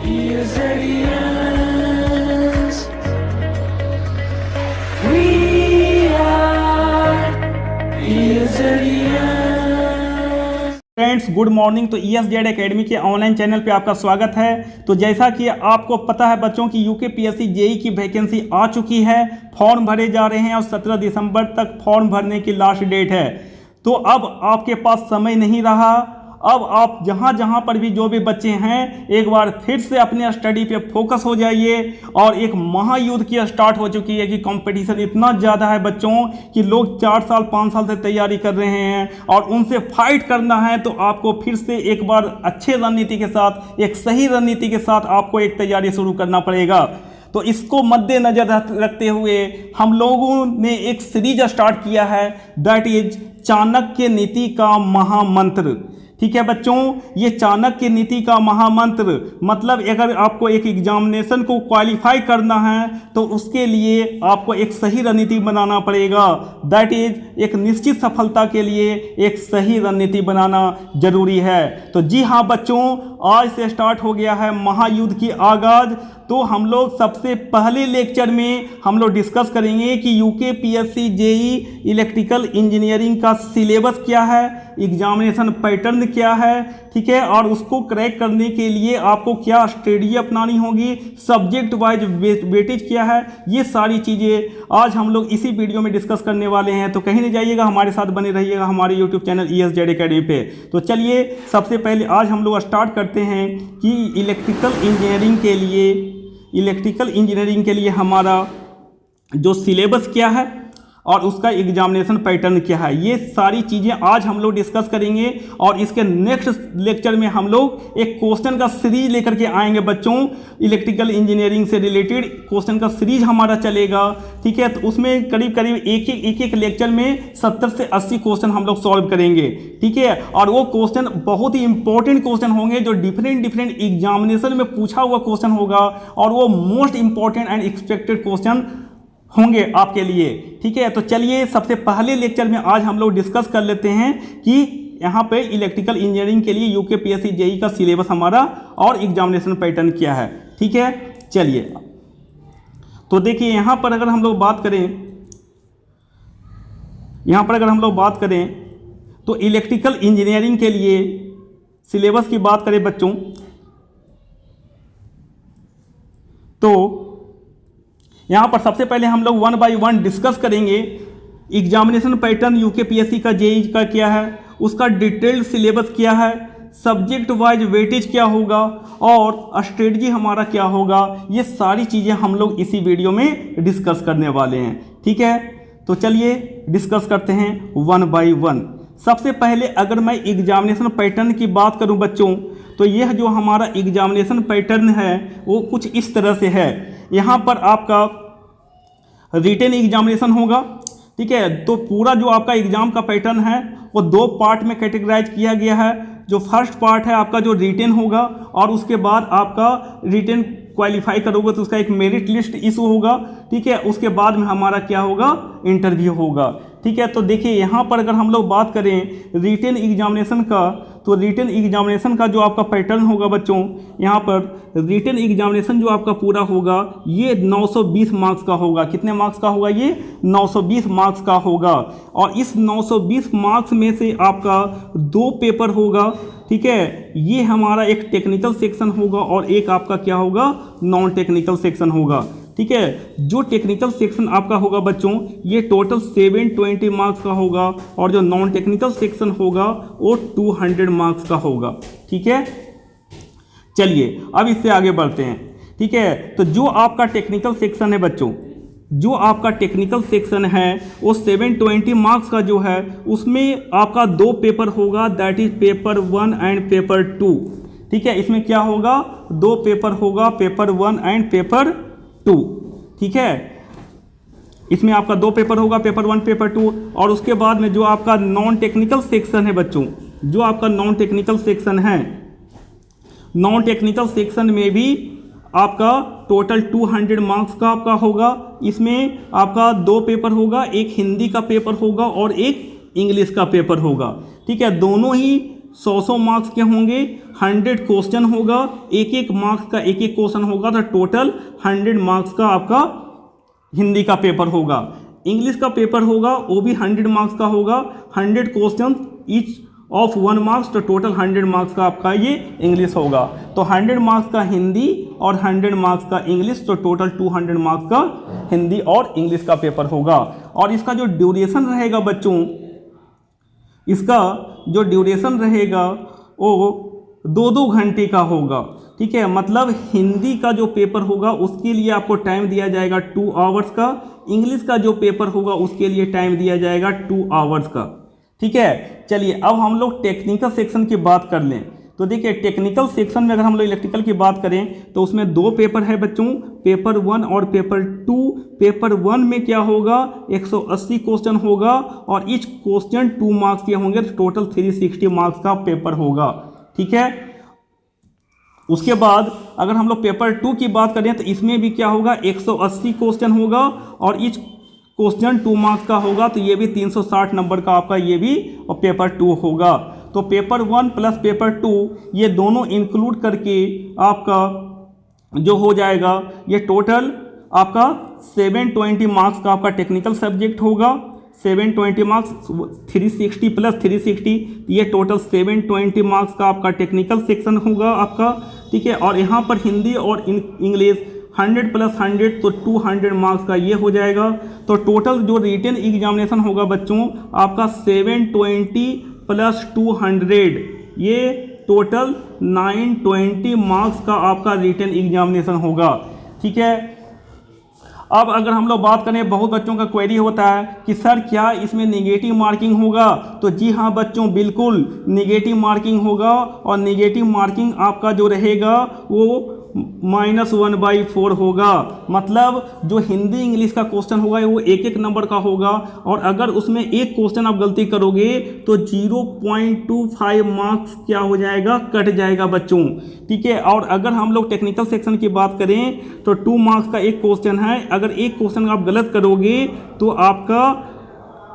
Years, we are years. Friends good morning. तो ESZ academy के online channel पे आपका स्वागत है। तो जैसा कि आपको पता है बच्चों की यूकेपीएससी जेई की वैकेंसी आ चुकी है, फॉर्म भरे जा रहे हैं और 17 दिसंबर तक फॉर्म भरने की लास्ट डेट है। तो अब आपके पास समय नहीं रहा। अब आप जहाँ जहाँ पर भी जो भी बच्चे हैं एक बार फिर से अपने स्टडी पे फोकस हो जाइए। और एक महायुद्ध की स्टार्ट हो चुकी है कि कंपटीशन इतना ज़्यादा है बच्चों कि लोग 4 साल 5 साल से तैयारी कर रहे हैं और उनसे फाइट करना है। तो आपको फिर से एक बार अच्छे रणनीति के साथ, एक सही रणनीति के साथ आपको एक तैयारी शुरू करना पड़ेगा। तो इसको मद्देनजर रखते हुए हम लोगों ने एक सीरीज स्टार्ट किया है, दैट इज चाणक्य नीति का महामंत्र। ठीक है बच्चों, ये चाणक्य नीति का महामंत्र मतलब अगर आपको एक एग्जामिनेशन को क्वालिफाई करना है तो उसके लिए आपको एक सही रणनीति बनाना पड़ेगा। दैट इज एक निश्चित सफलता के लिए एक सही रणनीति बनाना जरूरी है। तो जी हाँ बच्चों, आज से स्टार्ट हो गया है महायुद्ध की आगाज। तो हम लोग सबसे पहले लेक्चर में हम लोग डिस्कस करेंगे कि यूकेपीएससी जेई इलेक्ट्रिकल इंजीनियरिंग का सिलेबस क्या है, एग्जामिनेशन पैटर्न क्या है, ठीक है, और उसको क्रैक करने के लिए आपको क्या स्ट्रेटजी अपनानी होगी, सब्जेक्ट वाइज वेटेज क्या है, ये सारी चीज़ें आज हम लोग इसी वीडियो में डिस्कस करने वाले हैं। तो कहीं नहीं जाइएगा, हमारे साथ बने रहिएगा हमारे यूट्यूब चैनल ESZ एकेडमी पे। तो चलिए सबसे पहले आज हम लोग स्टार्ट करते हैं कि इलेक्ट्रिकल इंजीनियरिंग के लिए हमारा जो सिलेबस क्या है और उसका एग्जामिनेशन पैटर्न क्या है, ये सारी चीज़ें आज हम लोग डिस्कस करेंगे। और इसके नेक्स्ट लेक्चर में हम लोग एक क्वेश्चन का सीरीज लेकर के आएंगे बच्चों। इलेक्ट्रिकल इंजीनियरिंग से रिलेटेड क्वेश्चन का सीरीज हमारा चलेगा, ठीक है। तो उसमें करीब करीब एक लेक्चर में 70 से 80 क्वेश्चन हम लोग सॉल्व करेंगे, ठीक है। और वो क्वेश्चन बहुत ही इंपॉर्टेंट क्वेश्चन होंगे जो डिफरेंट एग्जामिनेशन में पूछा हुआ क्वेश्चन होगा और वो most important and expected question होंगे आपके लिए, ठीक है। तो चलिए सबसे पहले लेक्चर में आज हम लोग डिस्कस कर लेते हैं कि यहाँ पे इलेक्ट्रिकल इंजीनियरिंग के लिए यूकेपीएससी जेई का सिलेबस हमारा और एग्जामिनेशन पैटर्न क्या है, ठीक है। चलिए तो देखिए यहाँ पर अगर हम लोग बात करें तो इलेक्ट्रिकल इंजीनियरिंग के लिए सिलेबस की बात करें बच्चों तो यहाँ पर सबसे पहले हम लोग 1 बाय 1 डिस्कस करेंगे। एग्जामिनेशन पैटर्न यूकेपीएससी का जेई का क्या है, उसका डिटेल्ड सिलेबस क्या है, सब्जेक्ट वाइज वेटेज क्या होगा और स्ट्रेटजी हमारा क्या होगा, ये सारी चीज़ें हम लोग इसी वीडियो में डिस्कस करने वाले हैं, ठीक है। तो चलिए डिस्कस करते हैं 1 बाय 1। सबसे पहले अगर मैं एग्जामिनेशन पैटर्न की बात करूं बच्चों तो यह जो हमारा एग्जामिनेशन पैटर्न है वो कुछ इस तरह से है। यहाँ पर आपका रिटन एग्जामिनेशन होगा, ठीक है। तो पूरा जो आपका एग्जाम का पैटर्न है वो 2 पार्ट में कैटेगराइज किया गया है। जो फर्स्ट पार्ट है आपका जो रिटन होगा और उसके बाद आपका रिटन क्वालिफाई करोगे तो उसका एक मेरिट लिस्ट इशू होगा, ठीक है। उसके बाद में हमारा क्या होगा, इंटरव्यू होगा, ठीक है। तो देखिए यहाँ पर अगर हम लोग बात करें रिटन एग्जामिनेशन का तो रिटन एग्जामिनेशन का जो आपका पैटर्न होगा बच्चों, यहाँ पर रिटन एग्जामिनेशन जो आपका पूरा होगा ये 920 मार्क्स का होगा। कितने मार्क्स का होगा, ये 920 मार्क्स का होगा। और इस 920 मार्क्स में से आपका 2 पेपर होगा, ठीक है। ये हमारा एक टेक्निकल सेक्शन होगा और एक आपका क्या होगा, नॉन टेक्निकल सेक्शन होगा, ठीक है। जो टेक्निकल सेक्शन आपका होगा बच्चों ये टोटल 720 मार्क्स का होगा और जो नॉन टेक्निकल सेक्शन होगा वो 200 मार्क्स का होगा, ठीक है। चलिए अब इससे आगे बढ़ते हैं, ठीक है। तो जो आपका टेक्निकल सेक्शन है बच्चों, जो आपका टेक्निकल सेक्शन है वो 720 मार्क्स का जो है उसमें आपका 2 पेपर होगा, that is paper 1 and paper 2, ठीक है। इसमें क्या होगा, 2 पेपर होगा, पेपर 1 एंड पेपर 2, ठीक है। इसमें आपका 2 पेपर होगा, पेपर 1 पेपर 2। और उसके बाद में जो आपका नॉन टेक्निकल सेक्शन है बच्चों, जो आपका नॉन टेक्निकल सेक्शन है, नॉन टेक्निकल सेक्शन में भी आपका टोटल 200 मार्क्स का आपका होगा। इसमें आपका 2 पेपर होगा, एक हिंदी का पेपर होगा और एक इंग्लिश का पेपर होगा, ठीक है। दोनों ही 100 मार्क्स के होंगे, 100 क्वेश्चन होगा, एक मार्क्स का एक क्वेश्चन होगा, तो टोटल 100 मार्क्स का आपका हिंदी का पेपर होगा। इंग्लिश का पेपर होगा वो भी 100 मार्क्स का होगा, 100 क्वेश्चन ईच ऑफ 1 मार्क्स, तो टोटल 100 मार्क्स का आपका ये इंग्लिश होगा। तो 100 मार्क्स का हिंदी और 100 मार्क्स का इंग्लिश, तो टोटल 200 मार्क्स का हिंदी और इंग्लिश का पेपर होगा। और इसका जो ड्यूरेशन रहेगा बच्चों, इसका जो ड्यूरेशन रहेगा वो 2-2 घंटे का होगा। ठीक है, मतलब हिंदी का जो पेपर होगा उसके लिए आपको टाइम दिया जाएगा 2 आवर्स का, इंग्लिश का जो पेपर होगा उसके लिए टाइम दिया जाएगा 2 आवर्स का। ठीक है, चलिए अब हम लोग टेक्निकल सेक्शन की बात कर लें। तो देखिए टेक्निकल सेक्शन में अगर हम लोग इलेक्ट्रिकल की बात करें तो उसमें 2 पेपर है बच्चों, पेपर 1 और पेपर 2। पेपर 1 में क्या होगा, 180 क्वेश्चन होगा और ईच क्वेश्चन 2 मार्क्स के होंगे, तो टोटल 360 मार्क्स का पेपर होगा। ठीक है, उसके बाद अगर हम लोग पेपर 2 की बात करें तो इसमें भी क्या होगा, 180 क्वेश्चन होगा और ईच क्वेश्चन 2 मार्क्स का होगा, तो ये भी 360 नंबर का आपका ये भी और पेपर 2 होगा। तो पेपर 1 प्लस पेपर 2 ये दोनों इंक्लूड करके आपका जो हो जाएगा ये टोटल आपका 720 मार्क्स का आपका टेक्निकल सब्जेक्ट होगा। 720 मार्क्स, 360 प्लस 360, ये टोटल 720 मार्क्स का आपका टेक्निकल सेक्शन होगा आपका। ठीक है, और यहाँ पर हिंदी और इंग्लिश 100 प्लस 100 तो 200 मार्क्स का ये हो जाएगा। तो टोटल जो रिटन एग्जामिनेशन होगा बच्चों आपका 720 प्लस 200, ये टोटल 920 मार्क्स का आपका रिटन एग्जामिनेशन होगा। ठीक है, अब अगर हम लोग बात करें, बहुत बच्चों का क्वेरी होता है कि सर क्या इसमें नेगेटिव मार्किंग होगा, तो जी हाँ बच्चों बिल्कुल नेगेटिव मार्किंग होगा और नेगेटिव मार्किंग आपका जो रहेगा वो -1/4 होगा। मतलब जो हिंदी इंग्लिश का क्वेश्चन होगा वो 1-1 नंबर का होगा और अगर उसमें एक क्वेश्चन आप गलती करोगे तो 0.25 मार्क्स क्या हो जाएगा, कट जाएगा बच्चों। ठीक है, और अगर हम लोग टेक्निकल सेक्शन की बात करें तो 2 मार्क्स का एक क्वेश्चन है, अगर एक क्वेश्चन आप गलत करोगे तो आपका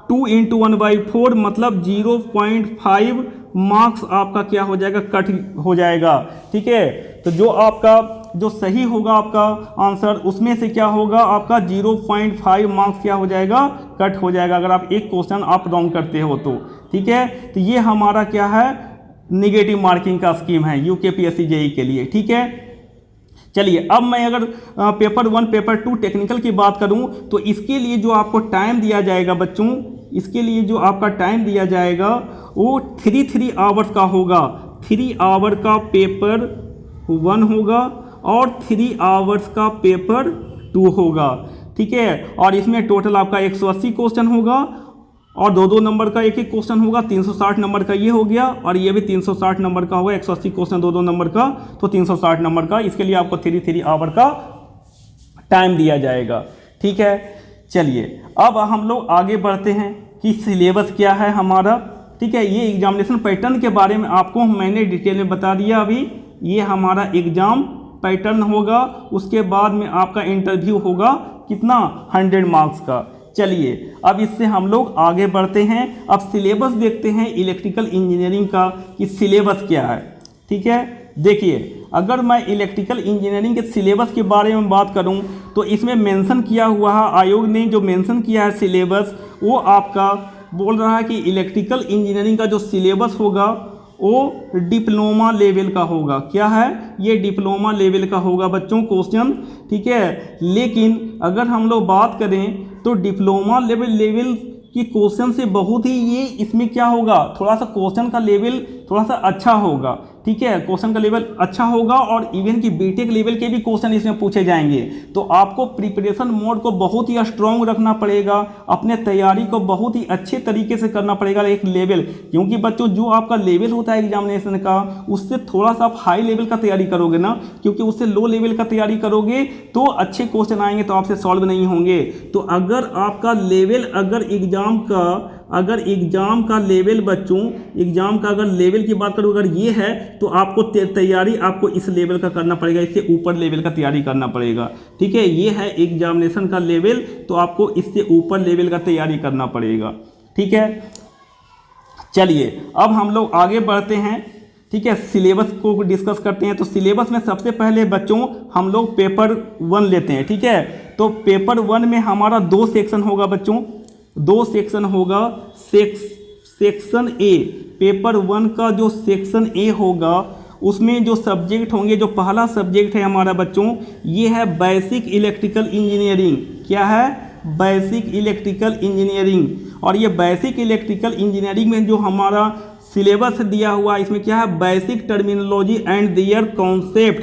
2 × 1/4 मतलब 0.5 मार्क्स आपका क्या हो जाएगा, कट हो जाएगा। ठीक है, तो जो आपका जो सही होगा आपका आंसर उसमें से क्या होगा, आपका 0.5 मार्क्स क्या हो जाएगा, कट हो जाएगा अगर आप एक क्वेश्चन आप रॉन्ग करते हो तो। ठीक है, तो ये हमारा क्या है, निगेटिव मार्किंग का स्कीम है यूकेपीएससी जेईई के लिए। ठीक है, चलिए अब मैं अगर पेपर 1 पेपर 2 टेक्निकल की बात करूं तो इसके लिए जो आपको टाइम दिया जाएगा बच्चों, इसके लिए जो आपका टाइम दिया जाएगा वो 3 आवर्स का होगा। 3 आवर का पेपर 1 होगा और 3 आवर्स का पेपर 2 होगा। ठीक है, और इसमें टोटल आपका 180 क्वेश्चन होगा और 2-2 नंबर का एक क्वेश्चन होगा। 360 नंबर का ये हो गया और ये भी 360 नंबर का होगा। 180 क्वेश्चन 2-2 नंबर का, तो 360 नंबर का। इसके लिए आपको 3 आवर का टाइम दिया जाएगा। ठीक है, चलिए अब हम लोग आगे बढ़ते हैं कि सिलेबस क्या है हमारा। ठीक है, ये एग्जामिनेशन पैटर्न के बारे में आपको मैंने डिटेल में बता दिया। अभी ये हमारा एग्ज़ाम पैटर्न होगा, उसके बाद में आपका इंटरव्यू होगा कितना, 100 मार्क्स का। चलिए अब इससे हम लोग आगे बढ़ते हैं। अब सिलेबस देखते हैं इलेक्ट्रिकल इंजीनियरिंग का कि सिलेबस क्या है। ठीक है, देखिए अगर मैं इलेक्ट्रिकल इंजीनियरिंग के सिलेबस के बारे में बात करूं तो इसमें मेंशन किया हुआ है, आयोग ने जो मेंशन किया है सिलेबस, वो आपका बोल रहा है कि इलेक्ट्रिकल इंजीनियरिंग का जो सिलेबस होगा वो डिप्लोमा लेवल का होगा। क्या है, ये डिप्लोमा लेवल का होगा बच्चों क्वेश्चन। ठीक है, लेकिन अगर हम लोग बात करें तो डिप्लोमा लेवल की क्वेश्चन से बहुत ही ये इसमें क्या होगा, थोड़ा सा क्वेश्चन का लेवल थोड़ा सा अच्छा होगा। ठीक है, क्वेश्चन का लेवल अच्छा होगा और इवन कि बीटेक लेवल के भी क्वेश्चन इसमें पूछे जाएंगे। तो आपको प्रिपरेशन मोड को बहुत ही स्ट्रॉन्ग रखना पड़ेगा, अपने तैयारी को बहुत ही अच्छे तरीके से करना पड़ेगा एक लेवल, क्योंकि बच्चों जो आपका लेवल होता है एग्जामिनेशन का उससे थोड़ा सा आप हाई लेवल का तैयारी करोगे ना, क्योंकि उससे लो लेवल का तैयारी करोगे तो अच्छे क्वेश्चन आएंगे तो आपसे सॉल्व नहीं होंगे। तो अगर आपका लेवल अगर एग्ज़ाम का लेवल बच्चों, एग्ज़ाम का अगर लेवल की बात करूँ अगर ये है तो आपको तैयारी आपको इस लेवल का करना पड़ेगा, इससे ऊपर लेवल का तैयारी करना पड़ेगा। ठीक है, ये है एग्जामिनेशन का लेवल, तो आपको इससे ऊपर लेवल का तैयारी करना पड़ेगा। ठीक है, चलिए अब हम लोग आगे बढ़ते हैं, ठीक है, सिलेबस को डिस्कस करते हैं। तो सिलेबस में सबसे पहले बच्चों हम लोग पेपर 1 लेते हैं, ठीक है। तो पेपर 1 में हमारा 2 सेक्शन होगा बच्चों, 2 सेक्शन होगा। सेक्शन ए, पेपर 1 का जो सेक्शन ए होगा उसमें जो सब्जेक्ट होंगे, जो पहला सब्जेक्ट है हमारा बच्चों ये है बेसिक इलेक्ट्रिकल इंजीनियरिंग। क्या है? Basic electrical engineering. और ये बेसिक इलेक्ट्रिकल इंजीनियरिंग में जो हमारा सिलेबस दिया हुआ है इसमें क्या है? Basic terminology and their concept,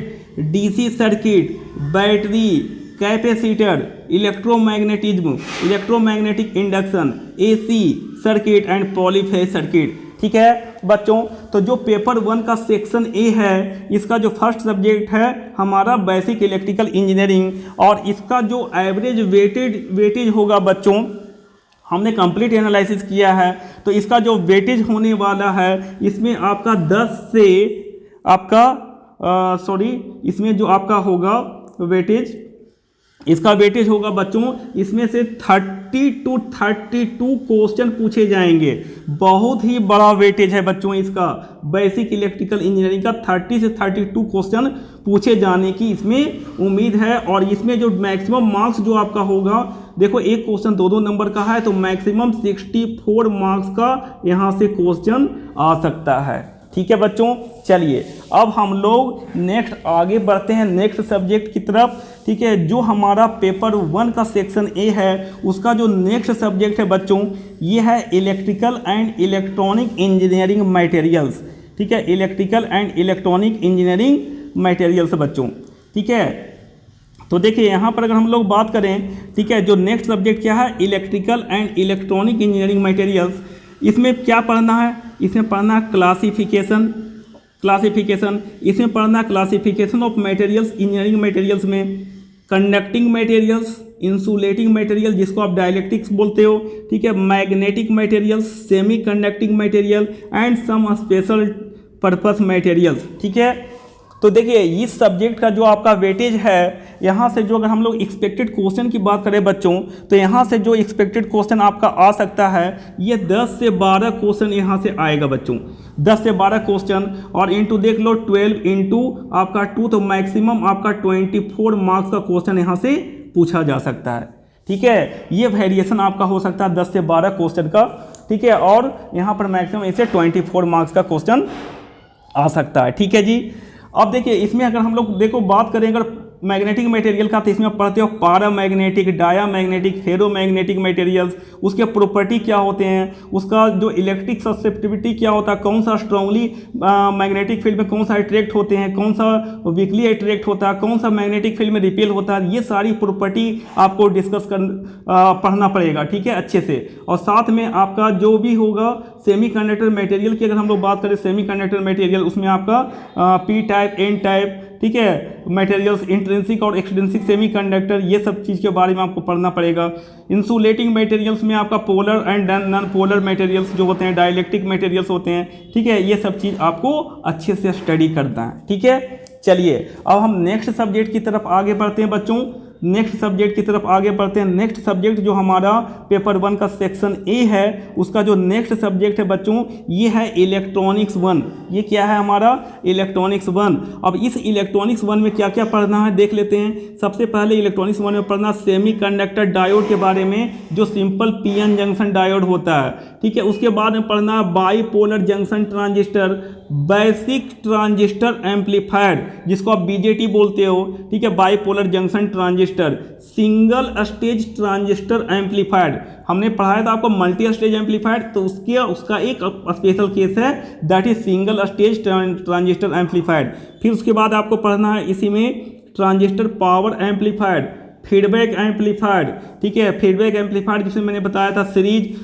DC circuit, battery, capacitor, electromagnetism, electromagnetic induction, AC circuit and polyphase circuit. ठीक है बच्चों, तो जो पेपर 1 का सेक्शन ए है इसका जो फर्स्ट सब्जेक्ट है हमारा बेसिक इलेक्ट्रिकल इंजीनियरिंग, और इसका जो एवरेज वेटेज होगा बच्चों, हमने कंप्लीट एनालिसिस किया है तो इसका जो वेटेज होने वाला है इसमें आपका 10 से आपका इसमें जो आपका होगा वेटेज, इसका वेटेज होगा बच्चों, इसमें से 30 to 32 क्वेश्चन पूछे जाएंगे। बहुत ही बड़ा वेटेज है बच्चों इसका, बेसिक इलेक्ट्रिकल इंजीनियरिंग का 30 से 32 क्वेश्चन पूछे जाने की इसमें उम्मीद है। और इसमें जो मैक्सिमम मार्क्स जो आपका होगा, देखो एक क्वेश्चन 2-2 नंबर का है तो मैक्सिमम 64 मार्क्स का यहाँ से क्वेश्चन आ सकता है। ठीक है बच्चों, चलिए अब हम लोग नेक्स्ट आगे बढ़ते हैं नेक्स्ट सब्जेक्ट की तरफ। ठीक है, जो हमारा पेपर 1 का सेक्शन ए है उसका जो नेक्स्ट सब्जेक्ट है बच्चों ये है electrical and electronic engineering materials. ठीक है, electrical and electronic engineering materials बच्चों। ठीक है, तो देखिए यहाँ पर अगर हम लोग बात करें, ठीक है, जो नेक्स्ट सब्जेक्ट क्या है? Electrical and electronic engineering materials. इसमें क्या पढ़ना है? इसमें पढ़ना क्लासिफिकेशन, इसमें पढ़ना classification of materials, engineering materials में कंडक्टिंग मटेरियल्स, इंसुलेटिंग मटेरियल जिसको आप डाइलेक्ट्रिक्स बोलते हो, ठीक है, magnetic materials, semi conducting material and some special purpose materials. ठीक है, तो देखिए इस सब्जेक्ट का जो आपका वेटेज है यहाँ से जो अगर हम लोग एक्सपेक्टेड क्वेश्चन की बात करें बच्चों तो यहाँ से जो एक्सपेक्टेड क्वेश्चन आपका आ सकता है ये 10 से 12 क्वेश्चन यहाँ से आएगा बच्चों, 10 से 12 क्वेश्चन। और इंटू देख लो 12 इंटू आपका 2 तो मैक्सिमम आपका 24 मार्क्स का क्वेश्चन यहाँ से पूछा जा सकता है। ठीक है, ये वेरिएशन आपका हो सकता है 10 से 12 क्वेश्चन का। ठीक है, और यहाँ पर मैक्सिमम इसे 24 मार्क्स का क्वेश्चन आ सकता है। ठीक है जी, अब देखिए इसमें अगर हम लोग देखो बात करें अगर मैग्नेटिक मटेरियल का तो इसमें पढ़ते हो पैरामैग्नेटिक, डायामैग्नेटिक, फेरोमैग्नेटिक मटेरियल्स, उसके प्रॉपर्टी क्या होते हैं, उसका जो इलेक्ट्रिक ससेप्टिबिलिटी क्या होता है, कौन सा स्ट्रांगली मैग्नेटिक फील्ड में कौन सा अट्रैक्ट होते हैं, कौन सा वीकली अट्रैक्ट होता है, कौन सा मैग्नेटिक फील्ड में रिपेल होता है, ये सारी प्रॉपर्टी आपको डिस्कस पढ़ना पड़ेगा। ठीक है, अच्छे से। और साथ में आपका जो भी होगा सेमीकंडक्टर मटेरियल की अगर हम लोग बात करें, सेमीकंडक्टर मटेरियल उसमें आपका पी टाइप, एन टाइप, ठीक है, मटेरियल्स, इंट्रिंसिक और एक्सट्रिंसिक सेमीकंडक्टर, ये सब चीज़ के बारे में आपको पढ़ना पड़ेगा। इंसुलेटिंग मटेरियल्स में आपका polar and non polar materials जो होते हैं, डाइलेक्ट्रिक मटेरियल्स होते हैं। ठीक है, ये सब चीज़ आपको अच्छे से स्टडी करना है। ठीक है, चलिए अब हम नेक्स्ट सब्जेक्ट की तरफ आगे बढ़ते हैं बच्चों, नेक्स्ट सब्जेक्ट की तरफ आगे बढ़ते हैं। नेक्स्ट सब्जेक्ट जो हमारा पेपर 1 का सेक्शन ए है उसका जो नेक्स्ट सब्जेक्ट है बच्चों ये है इलेक्ट्रॉनिक्स 1। ये क्या है हमारा? इलेक्ट्रॉनिक्स 1। अब इस इलेक्ट्रॉनिक्स 1 में क्या क्या पढ़ना है देख लेते हैं। सबसे पहले इलेक्ट्रॉनिक्स 1 में पढ़ना सेमीकंडक्टर डायोड के बारे में, जो सिंपल पीएन जंक्शन डायोड होता है। ठीक है, उसके बाद में पढ़ना bipolar junction transistor, basic transistor amplifier जिसको आप बीजेटी बोलते हो। ठीक है, bipolar junction transistor, single stage transistor amplifier हमने पढ़ाया था आपको मल्टी स्टेज एम्पलीफायर, तो उसका एक स्पेशल केस है that is single stage transistor amplifier. फिर उसके बाद आपको पढ़ना है इसी में transistor power amplifier, feedback amplifier. ठीक है, फीडबैक एम्पलीफायर जिसमें मैंने बताया था सीरीज,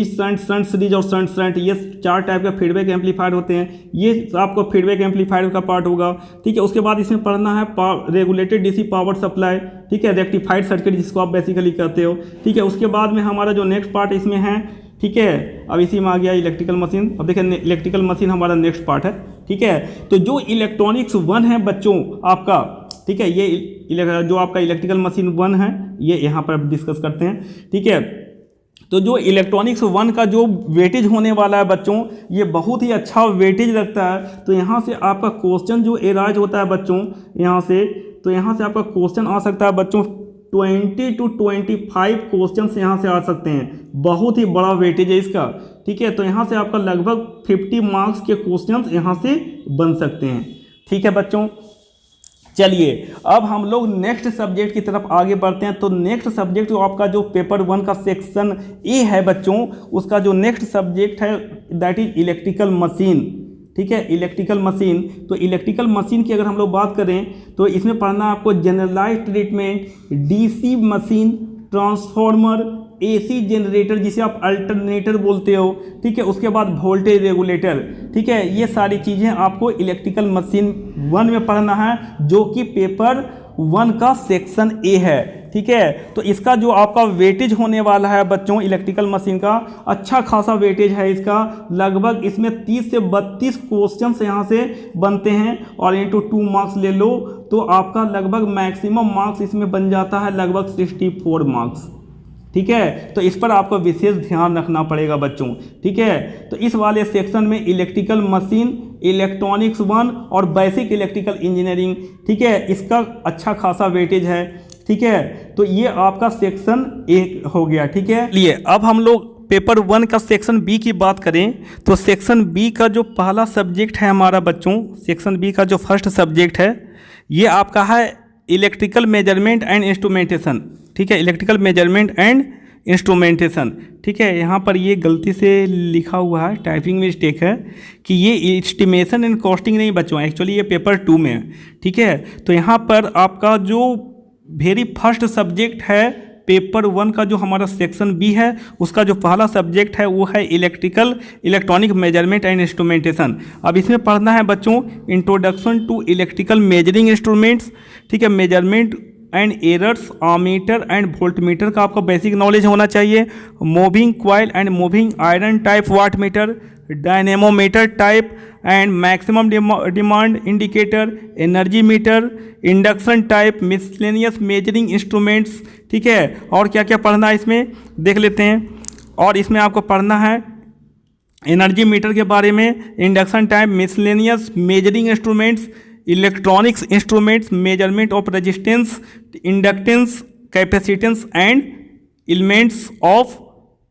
शंट सीरीज और शंट, ये 4 टाइप का फीडबैक एम्पलीफायर होते हैं। ये आपको फीडबैक एम्पलीफायर का पार्ट होगा। ठीक है, उसके बाद इसमें पढ़ना है रेगुलेटेड डीसी पावर सप्लाई, ठीक है, रेक्टिफाइड सर्किट जिसको आप बेसिकली कहते हो। ठीक है, उसके बाद में हमारा जो नेक्स्ट पार्ट इसमें है, ठीक है, अब इसी में आ गया इलेक्ट्रिकल मशीन। अब देखिए इलेक्ट्रिकल मशीन हमारा नेक्स्ट पार्ट है। ठीक है, तो जो इलेक्ट्रॉनिक्स 1 है बच्चों आपका, ठीक है, ये जो आपका इलेक्ट्रिकल मशीन 1 है ये यहाँ पर डिस्कस करते हैं। ठीक है, तो जो इलेक्ट्रॉनिक्स 1 का जो वेटेज होने वाला है बच्चों, ये बहुत ही अच्छा वेटेज रखता है। तो यहाँ से आपका क्वेश्चन जो एराइज होता है बच्चों, यहाँ से आपका क्वेश्चन आ सकता है बच्चों 20 to 25 क्वेश्चन यहाँ से आ सकते हैं। बहुत ही बड़ा वेटेज है इसका, ठीक है। तो यहाँ से आपका लगभग 50 मार्क्स के क्वेश्चन यहाँ से बन सकते हैं, ठीक है बच्चों। चलिए अब हम लोग नेक्स्ट सब्जेक्ट की तरफ आगे बढ़ते हैं। तो नेक्स्ट सब्जेक्ट जो आपका जो पेपर 1 का सेक्शन ए है बच्चों, उसका जो नेक्स्ट सब्जेक्ट है दैट इज इलेक्ट्रिकल मशीन, ठीक है, इलेक्ट्रिकल मशीन। तो इलेक्ट्रिकल मशीन की अगर हम लोग बात करें तो इसमें पढ़ना आपको generalised treatment, DC machine, transformer, AC generator जिसे आप अल्टरनेटर बोलते हो, ठीक है, उसके बाद वोल्टेज रेगुलेटर, ठीक है। ये सारी चीज़ें आपको इलेक्ट्रिकल मशीन 1 में पढ़ना है, जो कि पेपर 1 का सेक्शन ए है, ठीक है। तो इसका जो आपका वेटेज होने वाला है बच्चों इलेक्ट्रिकल मशीन का, अच्छा खासा वेटेज है इसका। लगभग इसमें 30 से 32 क्वेश्चन यहाँ से बनते हैं और इंटू 2 मार्क्स ले लो तो आपका लगभग मैक्सिमम मार्क्स इसमें बन जाता है लगभग 64 मार्क्स, ठीक है। तो इस पर आपको विशेष ध्यान रखना पड़ेगा बच्चों, ठीक है। तो इस वाले सेक्शन में इलेक्ट्रिकल मशीन, इलेक्ट्रॉनिक्स 1 और बेसिक इलेक्ट्रिकल इंजीनियरिंग, ठीक है, इसका अच्छा खासा वेटेज है, ठीक है। तो ये आपका सेक्शन ए हो गया, ठीक है। लिए अब हम लोग पेपर 1 का सेक्शन बी की बात करें तो सेक्शन बी का जो पहला सब्जेक्ट है हमारा बच्चों, सेक्शन बी का जो फर्स्ट सब्जेक्ट है ये आपका है इलेक्ट्रिकल मेजरमेंट एंड इंस्ट्रूमेंटेशन, ठीक है, इलेक्ट्रिकल मेजरमेंट एंड इंस्ट्रूमेंटेशन, ठीक है। यहाँ पर ये गलती से लिखा हुआ है, टाइपिंग मिस्टेक है कि ये एस्टिमेशन एंड कॉस्टिंग नहीं बच्चों, एक्चुअली ये पेपर 2 में है, ठीक है। तो यहाँ पर आपका जो वेरी फर्स्ट सब्जेक्ट है पेपर 1 का जो हमारा सेक्शन बी है, उसका जो पहला सब्जेक्ट है वो है इलेक्ट्रॉनिक मेजरमेंट एंड इंस्ट्रूमेंटेशन। अब इसमें पढ़ना है बच्चों introduction to electrical measuring instruments, ठीक है, measurement and errors, ammeter and voltmeter का आपको बेसिक नॉलेज होना चाहिए, moving coil and moving iron type watt meter, dynamometer type and maximum demand indicator, energy meter, induction type, miscellaneous measuring instruments, ठीक है। और क्या क्या पढ़ना है इसमें देख लेते हैं। और इसमें आपको पढ़ना है एनर्जी मीटर के बारे में, induction type, miscellaneous measuring instruments, electronics instruments, measurement of resistance, inductance, capacitance and elements of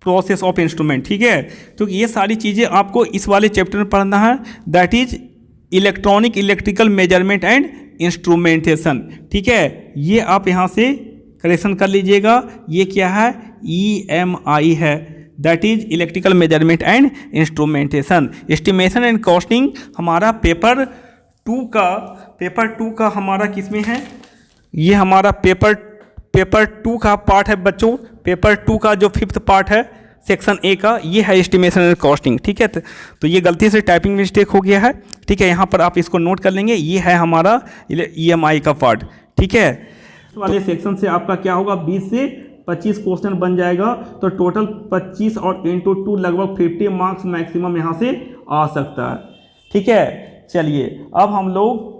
process of instrument, ठीक है। तो ये सारी चीज़ें आपको इस वाले चैप्टर में पढ़ना है, that is electrical measurement and instrumentation, ठीक है। ये आप यहाँ से करेक्शन कर लीजिएगा, ये क्या है, EMI है, that is electrical measurement and instrumentation. Estimation and costing हमारा पेपर 2 का हमारा किस में है, ये हमारा पेपर 2 का पार्ट है बच्चों। पेपर 2 का जो 5th पार्ट है सेक्शन ए का, ये है एस्टिमेशन एंड कॉस्टिंग, ठीक है। तो ये गलती से टाइपिंग मिस्टेक हो गया है, ठीक है, यहाँ पर आप इसको नोट कर लेंगे, ये है हमारा EMI का पार्ट, ठीक है। इस वाले सेक्शन से आपका क्या होगा, 20 से 25 क्वेश्चन बन जाएगा। तो टोटल 25 और इंटू 2 लगभग 50 मार्क्स मैक्सिमम यहाँ से आ सकता है, ठीक है। चलिए अब हम लोग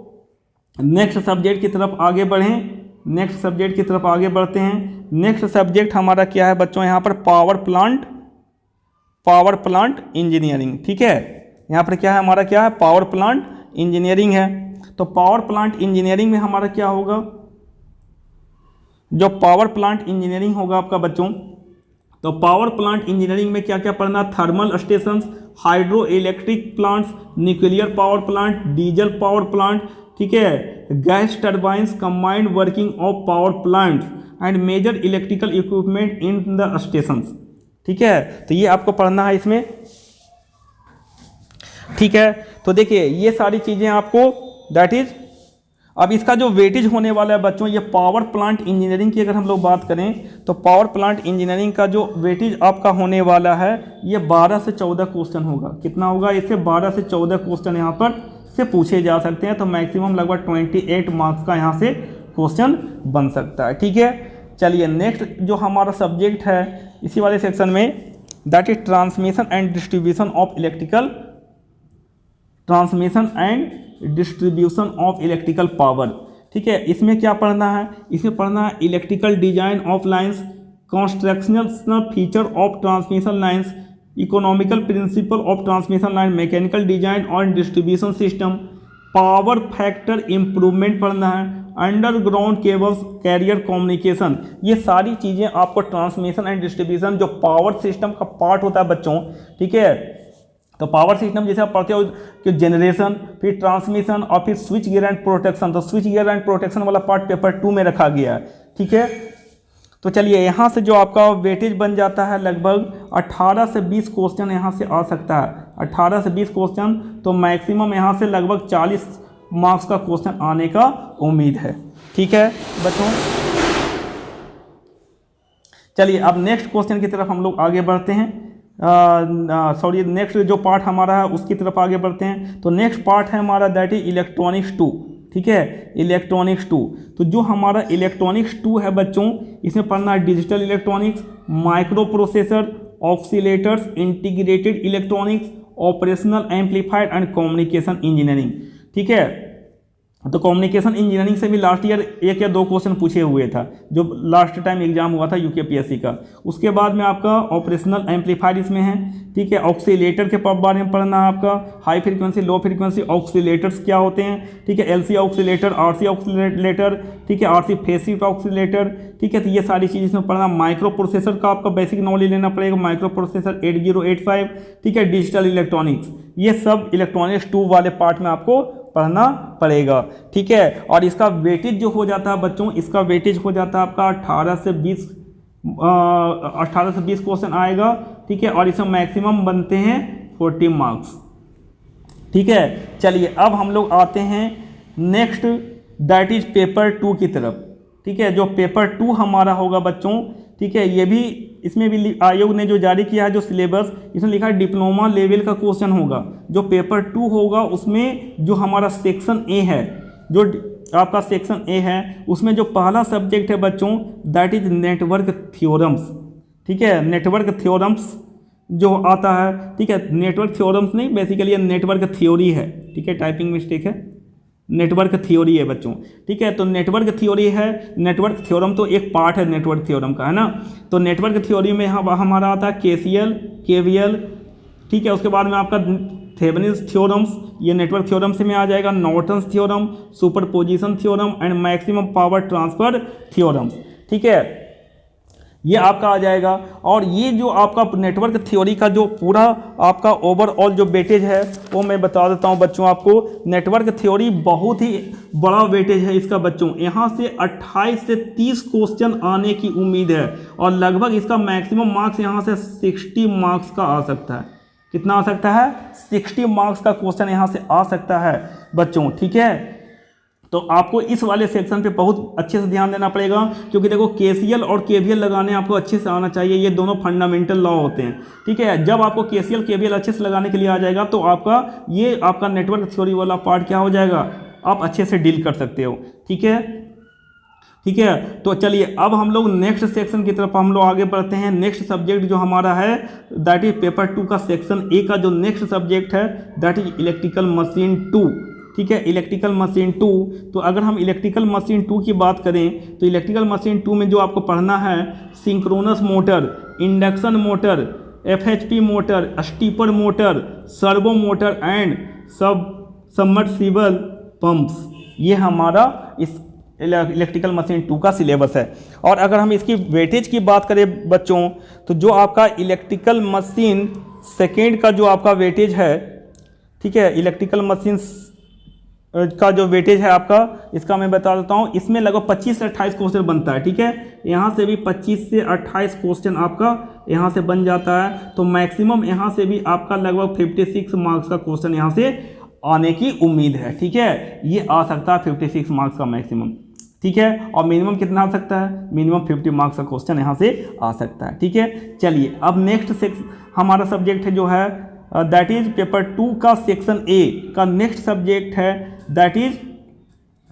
नेक्स्ट सब्जेक्ट की तरफ आगे बढ़ें, नेक्स्ट सब्जेक्ट की तरफ आगे बढ़ते हैं। नेक्स्ट सब्जेक्ट हमारा क्या है बच्चों, यहाँ पर पावर प्लांट इंजीनियरिंग, ठीक है। यहाँ पर क्या है हमारा, क्या है, पावर प्लांट इंजीनियरिंग है। तो पावर प्लांट इंजीनियरिंग में हमारा क्या होगा, जो पावर प्लांट इंजीनियरिंग होगा आपका बच्चों, तो पावर प्लांट इंजीनियरिंग में क्या क्या पढ़ना, thermal stations, hydro electric plants, nuclear power plant, diesel power plant, ठीक है, gas turbines, combined working of power plants and major electrical equipment in the stations, ठीक है। तो ये आपको पढ़ना है इसमें, ठीक है। तो देखिए ये सारी चीज़ें आपको दैट इज, अब इसका जो वेटेज होने वाला है बच्चों, ये पावर प्लांट इंजीनियरिंग की अगर हम लोग बात करें तो पावर प्लांट इंजीनियरिंग का जो वेटेज आपका होने वाला है ये 12 से 14 क्वेश्चन होगा। कितना होगा, इससे 12 से 14 क्वेश्चन यहाँ पर से पूछे जा सकते हैं। तो मैक्सिमम लगभग 28 मार्क्स का यहाँ से क्वेश्चन बन सकता है, ठीक है। चलिए नेक्स्ट जो हमारा सब्जेक्ट है इसी वाले सेक्शन में, that is transmission and distribution of electrical power, ठीक है। इसमें क्या पढ़ना है, इसमें पढ़ना है electrical design of lines, constructional feature of transmission lines, economical principle of transmission line, mechanical design और distribution system, power factor improvement पढ़ना है, अंडरग्राउंड केबल्स, कैरियर कम्युनिकेशन। ये सारी चीज़ें आपको ट्रांसमिशन एंड डिस्ट्रीब्यूशन जो पावर सिस्टम का पार्ट होता है बच्चों, ठीक है। तो पावर सिस्टम जैसे आप पढ़ते हो कि जनरेशन, फिर ट्रांसमिशन और फिर स्विच गियर एंड प्रोटेक्शन, तो स्विच गियर एंड प्रोटेक्शन वाला पार्ट पेपर 2 में रखा गया है, ठीक है। तो चलिए यहाँ से जो आपका वेटेज बन जाता है लगभग 18 से 20 क्वेश्चन यहाँ से आ सकता है, 18 से 20 क्वेश्चन, तो मैक्सिमम यहाँ से लगभग 40 मार्क्स का क्वेश्चन आने का उम्मीद है, ठीक है बच्चों। चलिए अब नेक्स्ट क्वेश्चन की तरफ हम लोग आगे बढ़ते हैं, सॉरी नेक्स्ट जो पार्ट हमारा है उसकी तरफ आगे बढ़ते हैं। तो नेक्स्ट पार्ट है हमारा दैट इज इलेक्ट्रॉनिक्स 2, ठीक है, इलेक्ट्रॉनिक्स 2। तो जो हमारा इलेक्ट्रॉनिक्स 2 है बच्चों, इसमें पढ़ना है digital electronics, microprocessor, oscillators, integrated electronics, operational amplifier and communication engineering, ठीक है। तो कम्युनिकेशन इंजीनियरिंग से भी लास्ट ईयर 1 या 2 क्वेश्चन पूछे हुए था, जो लास्ट टाइम एग्जाम हुआ था यूकेपीएससी का। उसके बाद में आपका ऑपरेशनल एम्पलीफायर इसमें है, ठीक है। ऑक्सीलेटर के बारे में पढ़ना है आपका, हाई फ्रीक्वेंसी लो फ्रीक्वेंसी ऑक्सीलेटर्स क्या होते हैं, ठीक है, एलसी ऑक्सीलेटर, आरसी ऑक्सीलेटर, ठीक है, आरसी फेज शिफ्ट ऑक्सीलेटर, ठीक है। तो ये सारी चीज़ इसमें पढ़ना। माइक्रो प्रोसेसर का आपका बेसिक नॉलेज लेना पड़ेगा, माइक्रो प्रोसेसर 8085, ठीक है, डिजिटल इलेक्ट्रॉनिक्स, ये सब इलेक्ट्रॉनिक्स 2 वाले पार्ट में आपको पढ़ना पड़ेगा, ठीक है। और इसका वेटेज जो हो जाता है बच्चों, इसका वेटेज हो जाता है आपका 18 से 20 क्वेश्चन आएगा, ठीक है। और इसमें मैक्सिमम बनते हैं 40 मार्क्स, ठीक है। चलिए अब हम लोग आते हैं नेक्स्ट दैट इज पेपर 2 की तरफ, ठीक है। जो पेपर 2 हमारा होगा बच्चों, ठीक है, ये भी इसमें भी आयोग ने जो जारी किया है जो सिलेबस, इसमें लिखा है डिप्लोमा लेवल का क्वेश्चन होगा। जो पेपर 2 होगा उसमें जो हमारा सेक्शन ए है, जो आपका सेक्शन ए है, उसमें जो पहला सब्जेक्ट है बच्चों दैट इज नेटवर्क थ्योरम्स, ठीक है। नेटवर्क थ्योरम्स जो आता है, ठीक है, नेटवर्क थ्योरम्स नहीं, बेसिकली ये नेटवर्क थ्योरी है, ठीक है, टाइपिंग मिस्टेक है, नेटवर्क थ्योरी है बच्चों, ठीक है। तो नेटवर्क थ्योरी है, नेटवर्क थ्योरम तो एक पार्ट है नेटवर्क थ्योरम का, है ना। तो नेटवर्क थ्योरी में हमारा आता है केसीएल, केवीएल, ठीक है। उसके बाद में आपका थेवेनिन्स थ्योरम्स, ये नेटवर्क थ्योरम से में आ जाएगा, Norton's theorem, superposition theorem and maximum power transfer theorems, ठीक है, ये आपका आ जाएगा। और ये जो आपका नेटवर्क थ्योरी का जो पूरा आपका ओवरऑल जो वेटेज है वो मैं बता देता हूँ बच्चों आपको। नेटवर्क थ्योरी बहुत ही बड़ा वेटेज है इसका बच्चों, यहाँ से 28 से 30 क्वेश्चन आने की उम्मीद है, और लगभग इसका मैक्सिमम मार्क्स यहाँ से 60 मार्क्स का आ सकता है। कितना आ सकता है? 60 मार्क्स का क्वेश्चन यहाँ से आ सकता है बच्चों, ठीक है। तो आपको इस वाले सेक्शन पे बहुत अच्छे से ध्यान देना पड़ेगा, क्योंकि देखो केसीएल और केवीएल लगाने आपको अच्छे से आना चाहिए, ये दोनों फंडामेंटल लॉ होते हैं, ठीक है। जब आपको केसीएल केवीएल अच्छे से लगाने के लिए आ जाएगा तो आपका ये आपका नेटवर्क थ्योरी वाला पार्ट क्या हो जाएगा, आप अच्छे से डील कर सकते हो, ठीक है, ठीक है। तो चलिए अब हम लोग नेक्स्ट सेक्शन की तरफ हम लोग आगे बढ़ते हैं। नेक्स्ट सब्जेक्ट जो हमारा है दैट इज पेपर 2 का सेक्शन ए का जो नेक्स्ट सब्जेक्ट है दैट इज इलेक्ट्रिकल मशीन 2, ठीक है, इलेक्ट्रिकल मशीन 2। तो अगर हम इलेक्ट्रिकल मशीन 2 की बात करें तो इलेक्ट्रिकल मशीन 2 में जो आपको पढ़ना है synchronous motor, induction motor, FHP motor, stepper motor, servo motor and submersible pumps, ये हमारा इस इलेक्ट्रिकल मशीन 2 का सिलेबस है। और अगर हम इसकी वेटेज की बात करें बच्चों तो जो आपका इलेक्ट्रिकल मशीन सेकेंड का जो आपका वेटेज है, ठीक है, इलेक्ट्रिकल मशीन का जो वेटेज है आपका, इसका मैं बता देता हूँ, इसमें लगभग 25 से 28 क्वेश्चन बनता है, ठीक है। यहाँ से भी 25 से 28 क्वेश्चन आपका यहाँ से बन जाता है, तो मैक्सिमम यहाँ से भी आपका लगभग 56 मार्क्स का क्वेश्चन यहाँ से आने की उम्मीद है, ठीक है। ये आ सकता है 56 मार्क्स का मैक्सिमम, ठीक है। और मिनिमम कितना आ सकता है? मिनिमम 50 मार्क्स का क्वेश्चन यहाँ से आ सकता है, ठीक है। चलिए अब नेक्स्ट सेक्शन हमारा सब्जेक्ट है जो है दैट इज पेपर 2 का सेक्शन ए का नेक्स्ट सब्जेक्ट है that is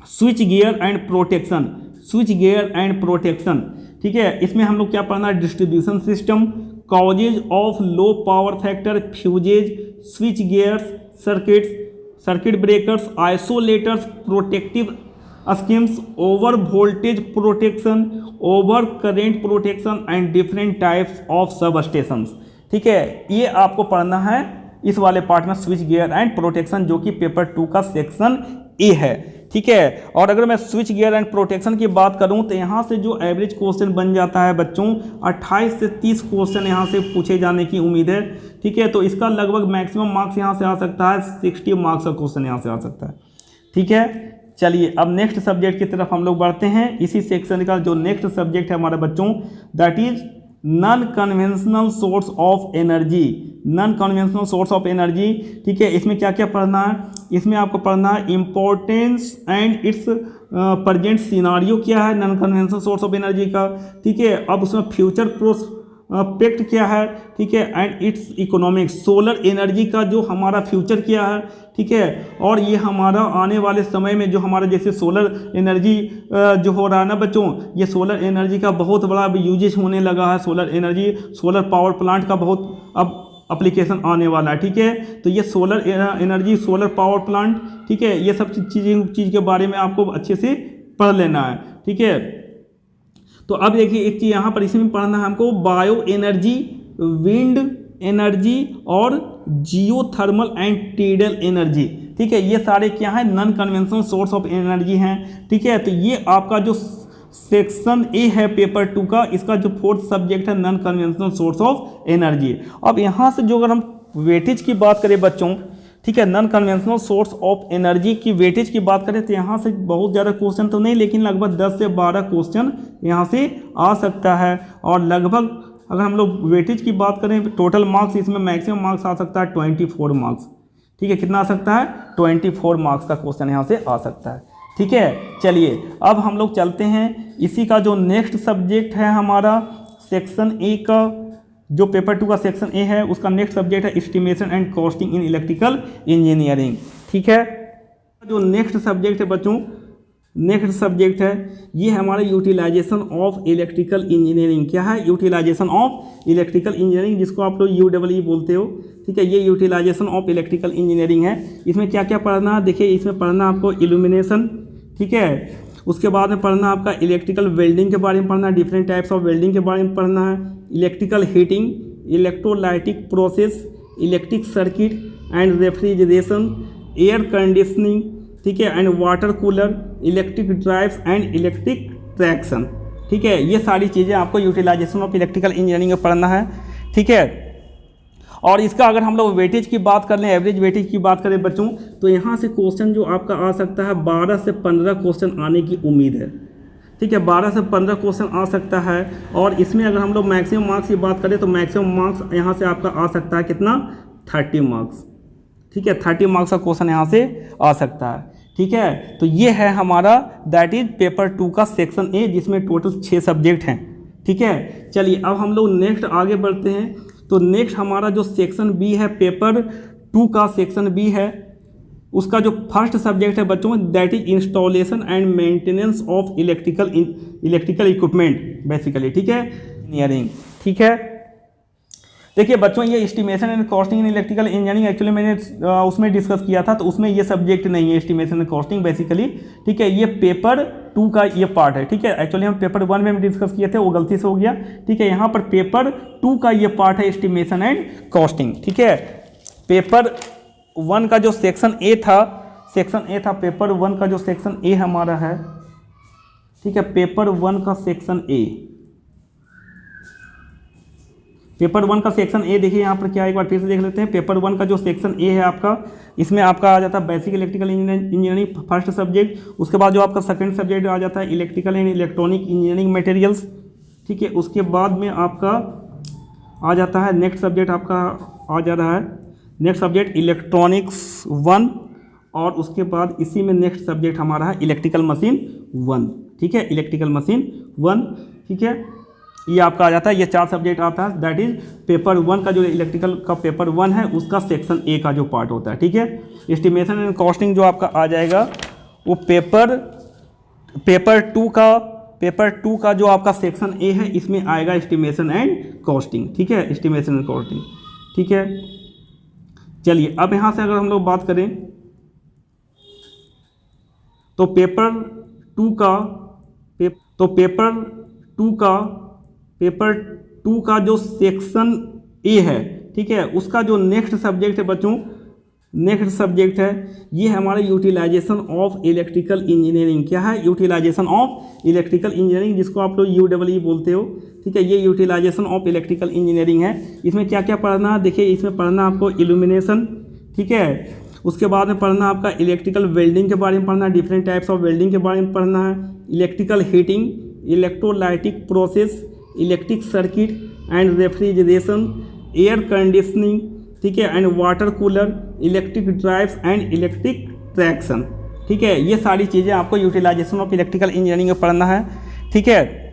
switch gear and protection, switch gear and protection, ठीक है। इसमें हम लोग क्या पढ़ना है? Distribution system, causes of low power factor, fuses, switch gears, circuits, circuit breakers, isolators, protective schemes over voltage protection, over current protection and different types of सब stations. ठीक है, ये आपको पढ़ना है इस वाले पार्ट में, स्विच गियर एंड प्रोटेक्शन, जो कि पेपर 2 का सेक्शन ए है। ठीक है, और अगर मैं स्विच गियर एंड प्रोटेक्शन की बात करूं तो यहाँ से जो एवरेज क्वेश्चन बन जाता है बच्चों, 28 से 30 क्वेश्चन यहाँ से पूछे जाने की उम्मीद है। ठीक है, तो इसका लगभग मैक्सिमम मार्क्स यहाँ से आ सकता है, 60 मार्क्स का क्वेश्चन यहाँ से आ सकता है। ठीक है, चलिए अब नेक्स्ट सब्जेक्ट की तरफ हम लोग बढ़ते हैं। इसी सेक्शन का जो नेक्स्ट सब्जेक्ट है हमारा बच्चों, that is non conventional source of energy. Non conventional source of energy. ठीक है, इसमें क्या क्या पढ़ना है? इसमें आपको पढ़ना है importance and it's present scenario क्या है non conventional source of energy का। ठीक है, अब उसमें फ्यूचर प्रोस्पेक्ट क्या है। ठीक है, and it's economics, solar energy का जो हमारा फ्यूचर क्या है। ठीक है, और ये हमारा आने वाले समय में जो हमारा जैसे सोलर एनर्जी जो हो रहा है ना बच्चों, ये सोलर एनर्जी का बहुत बड़ा यूजेज होने लगा है। Solar energy, solar power plant का बहुत अब एप्लीकेशन आने वाला है। ठीक है, तो ये solar energy, solar power plant, ठीक है, ये सब चीज़ के बारे में आपको अच्छे से पढ़ लेना है। ठीक है, तो अब देखिए एक चीज़ यहाँ पर इसमें पढ़ना है हमको, बायो एनर्जी, विंड एनर्जी और जियोथर्मल एंड टीडल एनर्जी। ठीक है, ये सारे क्या है? Non conventional source of energy हैं। ठीक है, तो ये आपका जो सेक्शन ए है पेपर 2 का, इसका जो 4th सब्जेक्ट है non conventional source of energy. अब यहाँ से जो अगर हम वेटेज की बात करें बच्चों, ठीक है, non conventional source of energy की वेटेज की बात करें तो यहाँ से बहुत ज़्यादा क्वेश्चन तो नहीं, लेकिन लगभग 10 से 12 क्वेश्चन यहाँ से आ सकता है। और लगभग अगर हम लोग वेटेज की बात करें, टोटल मार्क्स इसमें मैक्सिमम मार्क्स आ सकता है 24 मार्क्स। ठीक है, कितना आ सकता है? 24 मार्क्स का क्वेश्चन यहाँ से आ सकता है। ठीक है, चलिए अब हम लोग चलते हैं इसी का जो नेक्स्ट सब्जेक्ट है हमारा सेक्शन ए का, जो पेपर 2 का सेक्शन ए है, उसका नेक्स्ट सब्जेक्ट है estimation and costing in electrical engineering. ठीक है, जो नेक्स्ट सब्जेक्ट है बच्चों, नेक्स्ट सब्जेक्ट है ये है हमारा यूटिलाइजेशन ऑफ इलेक्ट्रिकल इंजीनियरिंग। क्या है? यूटिलाइजेशन ऑफ इलेक्ट्रिकल इंजीनियरिंग, जिसको आप लोग UEE बोलते हो। ठीक है, ये यूटिलाइजेशन ऑफ इलेक्ट्रिकल इंजीनियरिंग है। इसमें क्या क्या पढ़ना है? देखिए, इसमें पढ़ना आपको इल्यूमिनेशन, ठीक है, उसके बाद में पढ़ना आपका इलेक्ट्रिकल वेल्डिंग के बारे में पढ़ना है, डिफरेंट टाइप्स ऑफ वेल्डिंग के बारे में पढ़ना है, electrical heating, electrolytic process, electric circuit and refrigeration, air conditioning, ठीक है, and water cooler, electric drives and electric traction. ठीक है, ये सारी चीज़ें आपको यूटिलाइजेशन ऑफ इलेक्ट्रिकल इंजीनियरिंग में पढ़ना है। ठीक है, और इसका अगर हम लोग वेटेज की बात कर लें, एवरेज वेटेज की बात करें बच्चों, तो यहाँ से क्वेश्चन जो आपका आ सकता है 12 से 15 क्वेश्चन आने की उम्मीद है। ठीक है, 12 से 15 क्वेश्चन आ सकता है। और इसमें अगर हम लोग मैक्सिमम मार्क्स की बात करें तो मैक्सिमम मार्क्स यहाँ से आपका आ सकता है कितना? 30 मार्क्स। ठीक है, 30 मार्क्स का क्वेश्चन यहाँ से आ सकता है। ठीक है, तो ये है हमारा दैट इज पेपर 2 का सेक्शन ए, जिसमें टोटल 6 सब्जेक्ट हैं। ठीक है, चलिए अब हम लोग नेक्स्ट आगे बढ़ते हैं। तो नेक्स्ट हमारा जो सेक्शन बी है, पेपर 2 का सेक्शन बी है, उसका जो फर्स्ट सब्जेक्ट है बच्चों, that is installation and maintenance of electrical equipment basically. ठीक है, इंजीनियरिंग। ठीक है, देखिए बच्चों, ये estimation and costing in electrical engineering actually मैंने उसमें डिस्कस किया था, तो उसमें ये सब्जेक्ट नहीं है एस्टिमेशन एंड कॉस्टिंग बेसिकली। ठीक है, ये पेपर 2 का ये पार्ट है। ठीक है, एक्चुअली हम पेपर 1 में डिस्कस किए थे, वो गलती से हो गया। ठीक है, यहाँ पर पेपर 2 का ये पार्ट है एस्टिमेशन एंड कॉस्टिंग। ठीक है, पेपर 1 का जो सेक्शन ए था, पेपर 1 का जो सेक्शन ए हमारा है। ठीक है, पेपर 1 का सेक्शन ए, पेपर 1 का सेक्शन ए देखिए यहाँ पर क्या है, एक बार फिर से देख लेते हैं। पेपर 1 का जो सेक्शन ए है आपका, इसमें आपका आ जाता है basic electrical engineering first subject. उसके बाद जो आपका सेकंड सब्जेक्ट आ जाता है electrical and electronic engineering materials. ठीक है, उसके बाद में आपका आ जाता है नेक्स्ट सब्जेक्ट, आपका आ जा रहा है नेक्स्ट सब्जेक्ट इलेक्ट्रॉनिक्स 1, और उसके बाद इसी में नेक्स्ट सब्जेक्ट हमारा है इलेक्ट्रिकल मशीन 1। ठीक है, इलेक्ट्रिकल मशीन 1। ठीक है, ये आपका आ जाता है, ये 4 सब्जेक्ट आता है। दैट इज पेपर 1 का जो इलेक्ट्रिकल का पेपर 1 है, उसका सेक्शन ए का जो पार्ट होता है। ठीक है, एस्टिमेशन एंड कॉस्टिंग जो आपका आ जाएगा वो पेपर 2 का जो आपका सेक्शन ए है, इसमें आएगा एस्टिमेशन एंड कॉस्टिंग। ठीक है, एस्टिमेशन एंड कॉस्टिंग। ठीक है, चलिए अब यहाँ से अगर हम लोग बात करें तो पेपर 2 का पेपर टू का जो सेक्शन ए है, ठीक है, उसका जो नेक्स्ट सब्जेक्ट है बच्चों, नेक्स्ट सब्जेक्ट है ये हमारा यूटिलाइजेशन ऑफ इलेक्ट्रिकल इंजीनियरिंग। क्या है? यूटिलाइजेशन ऑफ इलेक्ट्रिकल इंजीनियरिंग, जिसको आप लोग UEE बोलते हो, ठीक है। ये यूटिलाइजेशन ऑफ इलेक्ट्रिकल इंजीनियरिंग है। इसमें क्या क्या पढ़ना है? देखिए, इसमें पढ़ना आपको इल्यूमिनेशन, ठीक है, उसके बाद में पढ़ना आपका इलेक्ट्रिकल वेल्डिंग के बारे में पढ़ना, डिफरेंट टाइप्स ऑफ वेल्डिंग के बारे में पढ़ना है, electrical heating, electrolytic process, electric circuit and refrigeration, air conditioning, ठीक है, and water cooler, electric drives and electric traction, ठीक है। ये सारी चीज़ें आपको यूटिलाइजेशन ऑफ इलेक्ट्रिकल इंजीनियरिंग में पढ़ना है, ठीक है।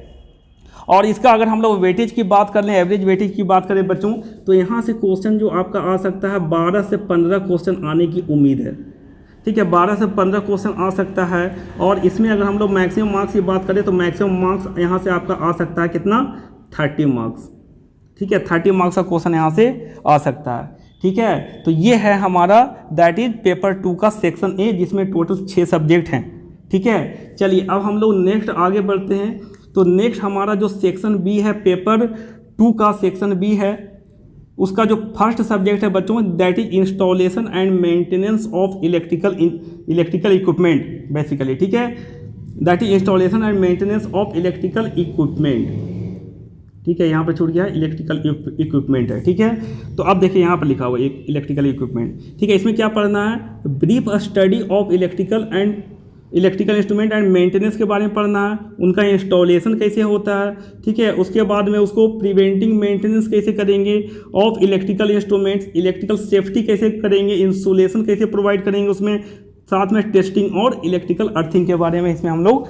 और इसका अगर हम लोग वेटेज की बात कर लें, एवरेज वेटेज की बात करें बच्चों, तो यहाँ से क्वेश्चन जो आपका आ सकता है 12 से 15 क्वेश्चन आने की उम्मीद है, ठीक है। 12 से 15 क्वेश्चन आ सकता है। और इसमें अगर हम लोग मैक्सिमम मार्क्स की बात करें तो मैक्सिमम मार्क्स यहाँ से आपका आ सकता है कितना? 30 मार्क्स, ठीक है। 30 मार्क्स का क्वेश्चन यहाँ से आ सकता है, ठीक है। तो ये है हमारा दैट इज पेपर 2 का सेक्शन ए, जिसमें टोटल 6 सब्जेक्ट हैं, ठीक है। चलिए अब हम लोग नेक्स्ट आगे बढ़ते हैं। तो नेक्स्ट हमारा जो सेक्शन बी है, पेपर 2 का सेक्शन बी है, उसका जो फर्स्ट सब्जेक्ट है बच्चों that is installation and maintenance of electrical equipment basically, ठीक है। That is installation and maintenance of electrical equipment, ठीक है। यहाँ पे छूट गया है, इलेक्ट्रिकल इक्विपमेंट है, ठीक है। तो अब देखिए यहाँ पर लिखा हुआ है इलेक्ट्रिकल इक्विपमेंट, ठीक है। इसमें क्या पढ़ना है? Brief study of electrical instrument and maintenance के बारे में पढ़ना है, उनका इंस्टॉलेशन कैसे होता है, ठीक है। उसके बाद में उसको प्रिवेंटिंग मेंटेनेंस कैसे करेंगे of electrical instruments, electrical safety कैसे करेंगे, इंसुलेशन कैसे प्रोवाइड करेंगे उसमें, साथ में टेस्टिंग और इलेक्ट्रिकल अर्थिंग के बारे में इसमें हम लोग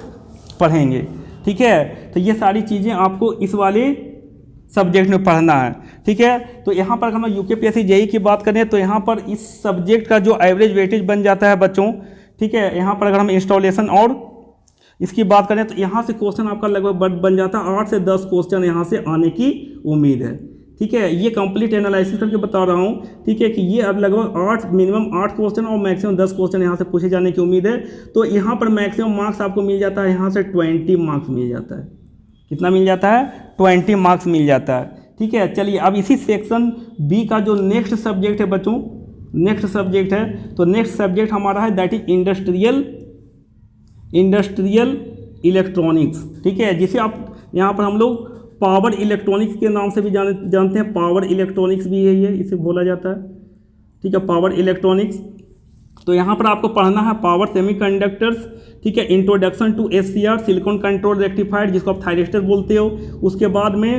पढ़ेंगे, ठीक है। तो ये सारी चीज़ें आपको इस वाले सब्जेक्ट में पढ़ना है, ठीक है। तो यहाँ पर हम UKPSC JEE की बात करें तो यहाँ पर इस सब्जेक्ट का जो एवरेज वेटेज बन जाता है बच्चों, ठीक है। यहाँ पर अगर हम इंस्टॉलेशन और इसकी बात करें तो यहाँ से क्वेश्चन आपका लगभग बन जाता है 8 से 10 क्वेश्चन यहाँ से आने की उम्मीद है, ठीक है। ये कंप्लीट एनालिसिस करके बता रहा हूँ, ठीक है, कि ये अब लगभग मिनिमम 8 क्वेश्चन और मैक्सिमम 10 क्वेश्चन यहाँ से पूछे जाने की उम्मीद है। तो यहाँ पर मैक्सिमम मार्क्स आपको मिल जाता है, यहाँ से 20 मार्क्स मिल जाता है। कितना मिल जाता है? 20 मार्क्स मिल जाता है, ठीक है। चलिए अब इसी सेक्शन बी का जो नेक्स्ट सब्जेक्ट है बच्चों, नेक्स्ट सब्जेक्ट है, तो नेक्स्ट सब्जेक्ट हमारा है दैट इज इंडस्ट्रियल इलेक्ट्रॉनिक्स, ठीक है, जिसे आप यहाँ पर हम लोग पावर इलेक्ट्रॉनिक्स के नाम से भी जानते हैं। पावर इलेक्ट्रॉनिक्स भी है ये, इसे बोला जाता है, ठीक है, पावर इलेक्ट्रॉनिक्स। तो यहाँ पर आपको पढ़ना है पावर सेमीकंडक्टर्स, ठीक है, introduction to SCR silicon control rectifier, जिसको आप थायरिस्टर बोलते हो। उसके बाद में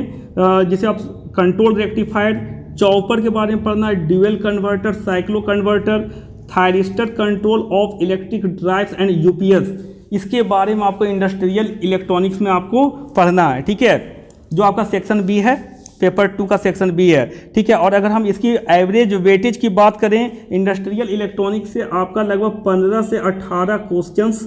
जिसे आप कंट्रोल रेक्टिफायर, चॉपर के बारे में पढ़ना है, dual converter, cyclo converter, thyristor control of electric drives and UPS, इसके बारे में आपको इंडस्ट्रियल इलेक्ट्रॉनिक्स में आपको पढ़ना है, ठीक है, जो आपका सेक्शन बी है, पेपर 2 का सेक्शन बी है, ठीक है। और अगर हम इसकी एवरेज वेटेज की बात करें इंडस्ट्रियल इलेक्ट्रॉनिक्स से, आपका लगभग 15 से 18 क्वेश्चंस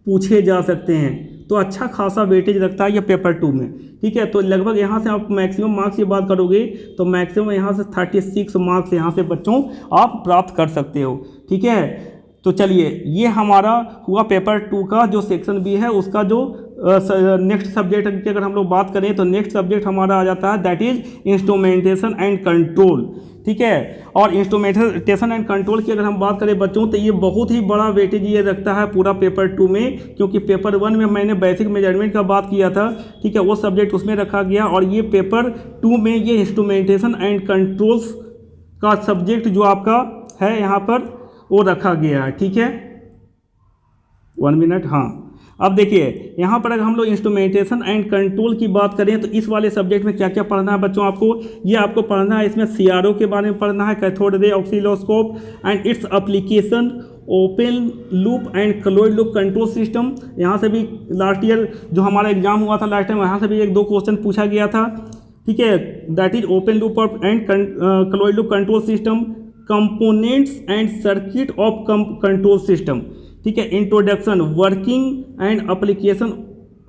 पूछे जा सकते हैं। तो अच्छा खासा वेटेज रखता है ये पेपर 2 में, ठीक है। तो लगभग यहाँ से आप मैक्सिमम मार्क्स की बात करोगे तो मैक्सिमम यहाँ से 36 मार्क्स यहाँ से बच्चों आप प्राप्त कर सकते हो, ठीक है। तो चलिए ये हमारा हुआ पेपर 2 का जो सेक्शन बी है, उसका जो नेक्स्ट सब्जेक्ट की अगर हम लोग बात करें तो नेक्स्ट सब्जेक्ट हमारा आ जाता है that is instrumentation and control, ठीक है। और इंस्ट्रूमेंटेशन एंड कंट्रोल की अगर हम बात करें बच्चों तो ये बहुत ही बड़ा वेटेज ये रखता है पूरा पेपर 2 में, क्योंकि पेपर 1 में मैंने बेसिक मेजरमेंट का बात किया था, ठीक है, वो सब्जेक्ट उसमें रखा गया। और ये पेपर 2 में ये इंस्ट्रूमेंटेशन एंड कंट्रोल्स का सब्जेक्ट जो आपका है यहाँ पर वो रखा गया है, ठीक है। 1 मिनट, हाँ। अब देखिए यहाँ पर अगर हम लोग इंस्ट्रूमेंटेशन एंड कंट्रोल की बात करें तो इस वाले सब्जेक्ट में क्या क्या पढ़ना है बच्चों आपको, ये आपको पढ़ना है, इसमें CRO के बारे में पढ़ना है, cathode ray oscilloscope and its application, open loop and closed loop control system. यहाँ से भी लास्ट ईयर जो हमारा एग्जाम हुआ था लास्ट टाइम, यहाँ से भी 1-2 क्वेश्चन पूछा गया था, ठीक है। That is open loop and closed loop control system, components and circuit of control system, ठीक है। Introduction, working and application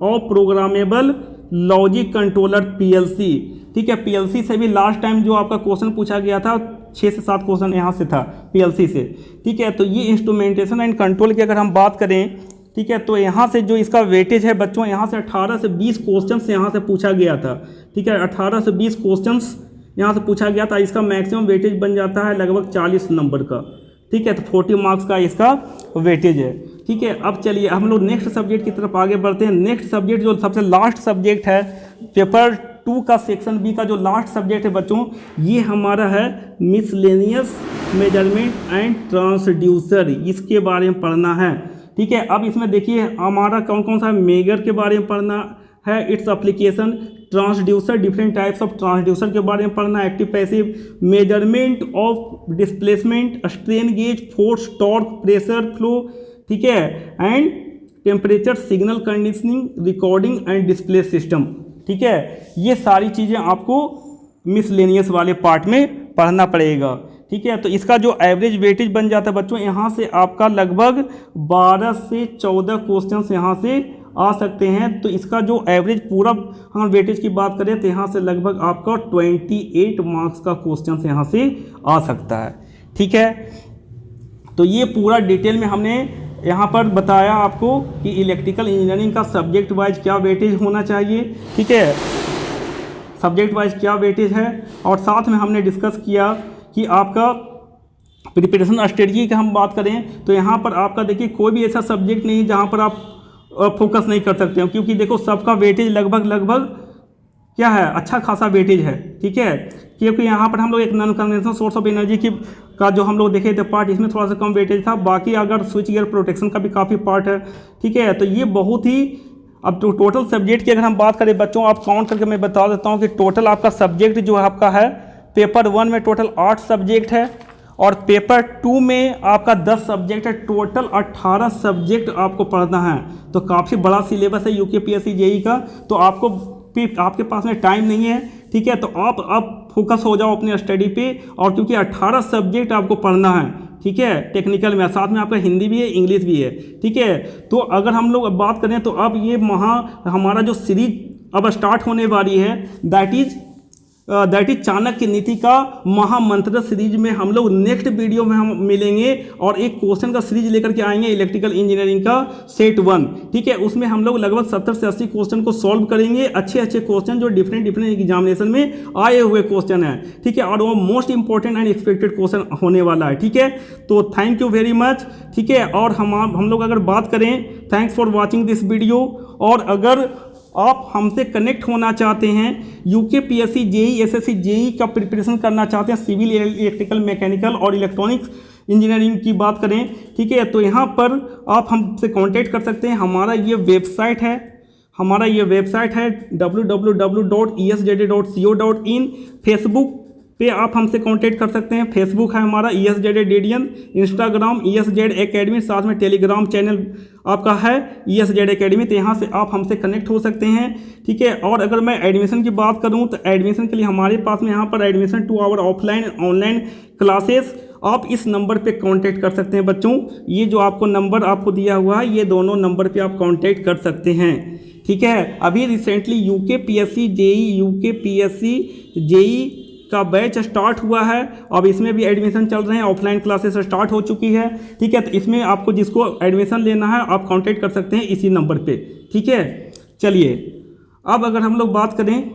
of programmable logic controller PLC, ठीक है। PLC से भी लास्ट टाइम जो आपका क्वेश्चन पूछा गया था 6 से 7 क्वेश्चन यहाँ से था PLC से, ठीक है। तो ये इंस्ट्रूमेंटेशन एंड कंट्रोल की अगर हम बात करें ठीक है। तो यहाँ से जो इसका वेटेज है बच्चों, यहाँ से 18 से 20 क्वेश्चन यहाँ से पूछा गया था, ठीक है। 18 से 20 क्वेश्चन यहाँ से पूछा गया था। इसका मैक्सिमम वेटेज बन जाता है लगभग 40 नंबर का, ठीक है। तो 40 मार्क्स का इसका वेटेज है, ठीक है। अब चलिए हम लोग नेक्स्ट सब्जेक्ट की तरफ आगे बढ़ते हैं। नेक्स्ट सब्जेक्ट जो सबसे लास्ट सब्जेक्ट है पेपर 2 का सेक्शन बी का जो लास्ट सब्जेक्ट है बच्चों, ये हमारा है मिसलेनियस मेजरमेंट एंड ट्रांसड्यूसर। इसके बारे में पढ़ना है, ठीक है। अब इसमें देखिए हमारा कौन कौन सा मेगर के बारे में पढ़ना है, its application, transducer, different types of transducer के बारे में पढ़ना, active passive, measurement of displacement, strain gauge, force, torque, pressure, flow, ठीक है, and temperature, signal conditioning, recording and display system, ठीक है। ये सारी चीज़ें आपको मिसलेनियस वाले पार्ट में पढ़ना पड़ेगा, ठीक है। तो इसका जो एवरेज वेटेज बन जाता है बच्चों, यहाँ से आपका लगभग 12 से 14 क्वेश्चन यहाँ से आ सकते हैं। तो इसका जो एवरेज पूरा हम वेटेज की बात करें तो यहाँ से लगभग आपका 28 मार्क्स का क्वेश्चन यहाँ से आ सकता है, ठीक है। तो ये पूरा डिटेल में हमने यहाँ पर बताया आपको कि इलेक्ट्रिकल इंजीनियरिंग का सब्जेक्ट वाइज क्या वेटेज होना चाहिए, ठीक है, सब्जेक्ट वाइज क्या वेटेज है। और साथ में हमने डिस्कस किया कि आपका प्रिपरेशन स्ट्रेटजी की हम बात करें तो यहाँ पर आपका देखिए कोई भी ऐसा सब्जेक्ट नहीं जहाँ पर आप फोकस नहीं कर सकते हो, क्योंकि देखो सबका वेटेज लगभग क्या है, अच्छा खासा वेटेज है, ठीक है। क्योंकि यहाँ पर हम लोग एक non conventional source of energy की का जो हम लोग देखे थे पार्ट, इसमें थोड़ा सा कम वेटेज था। बाकी अगर स्विच गियर प्रोटेक्शन का भी काफ़ी पार्ट है, ठीक है। तो ये बहुत ही, अब तो टोटल सब्जेक्ट की अगर हम बात करें बच्चों, आप काउंट करके मैं बता देता हूँ कि टोटल आपका सब्जेक्ट जो आपका है पेपर 1 में टोटल 8 सब्जेक्ट है और पेपर 2 में आपका 10 सब्जेक्ट है, टोटल 18 सब्जेक्ट आपको पढ़ना है। तो काफ़ी बड़ा सिलेबस है यूकेपीएससी जेई का। तो आपके पास में टाइम नहीं है, ठीक है। तो आप फोकस हो जाओ अपने स्टडी पे, और क्योंकि 18 सब्जेक्ट आपको पढ़ना है, ठीक है, टेक्निकल में, साथ में आपका हिंदी भी है, इंग्लिश भी है, ठीक है। तो अगर हम लोग अब बात करें तो अब ये हमारा जो सीरीज अब स्टार्ट होने वाली है दैट इज चाणक्य नीति का महामंत्र सीरीज में हम लोग नेक्स्ट वीडियो में हम मिलेंगे और एक क्वेश्चन का सीरीज लेकर के आएंगे इलेक्ट्रिकल इंजीनियरिंग का सेट 1, ठीक है। उसमें हम लोग लगभग 70 से 80 क्वेश्चन को सॉल्व करेंगे, अच्छे क्वेश्चन जो डिफरेंट एग्जामिनेशन में आए हुए क्वेश्चन हैं, ठीक है। और वो most important and expected question होने वाला है, ठीक है। तो थैंक यू वेरी मच, ठीक है। और हम लोग अगर बात करें, thanks for watching this video. और अगर आप हमसे कनेक्ट होना चाहते हैं, यूकेपीएससी जेई एसएससी जेई का प्रिपरेशन करना चाहते हैं, सिविल, इलेक्ट्रिकल, मैकेनिकल और इलेक्ट्रॉनिक्स इंजीनियरिंग की बात करें, ठीक है, तो यहाँ पर आप हमसे कांटेक्ट कर सकते हैं। हमारा ये वेबसाइट है www.esjj.co.in। फेसबुक पे आप हमसे कांटेक्ट कर सकते हैं, फेसबुक है हमारा ESJJ डेडियन, इंस्टाग्राम ESZ एकेडमी, साथ में टेलीग्राम चैनल आपका है ESZ एकेडमी। तो यहाँ से आप हमसे कनेक्ट हो सकते हैं, ठीक है। और अगर मैं एडमिशन की बात करूँ तो एडमिशन के लिए हमारे पास में यहाँ पर admission 2 our offline online classes, आप इस नंबर पे कांटेक्ट कर सकते हैं बच्चों। ये जो आपको नंबर आपको दिया हुआ है, ये दोनों नंबर पे आप कांटेक्ट कर सकते हैं, ठीक है। अभी रिसेंटली यूकेपीएससी जेई का बैच स्टार्ट हुआ है, अब इसमें भी एडमिशन चल रहे हैं, ऑफलाइन क्लासेस स्टार्ट हो चुकी है, ठीक है। तो इसमें आपको जिसको एडमिशन लेना है आप कांटेक्ट कर सकते हैं इसी नंबर पे, ठीक है। चलिए अब अगर हम लोग बात करें,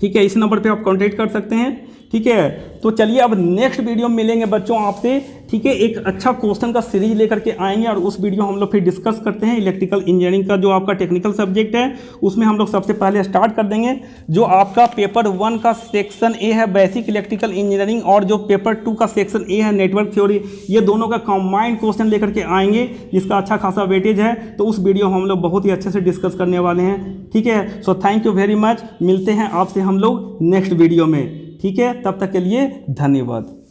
ठीक है, इस नंबर पे आप कांटेक्ट कर सकते हैं, ठीक है। तो चलिए अब नेक्स्ट वीडियो में मिलेंगे बच्चों आपसे, ठीक है। एक अच्छा क्वेश्चन का सीरीज लेकर के आएंगे और उस वीडियो हम लोग फिर डिस्कस करते हैं इलेक्ट्रिकल इंजीनियरिंग का जो आपका टेक्निकल सब्जेक्ट है, उसमें हम लोग सबसे पहले स्टार्ट कर देंगे जो आपका पेपर 1 का सेक्शन ए है बेसिक इलेक्ट्रिकल इंजीनियरिंग, और जो पेपर 2 का सेक्शन ए है नेटवर्क थ्योरी, ये दोनों का कंबाइंड क्वेश्चन लेकर के आएंगे जिसका अच्छा खासा वेटेज है। तो उस वीडियो हम लोग बहुत ही अच्छे से डिस्कस करने वाले हैं, ठीक है। So thank you very much, मिलते हैं आपसे हम लोग नेक्स्ट वीडियो में, ठीक है। तब तक के लिए धन्यवाद।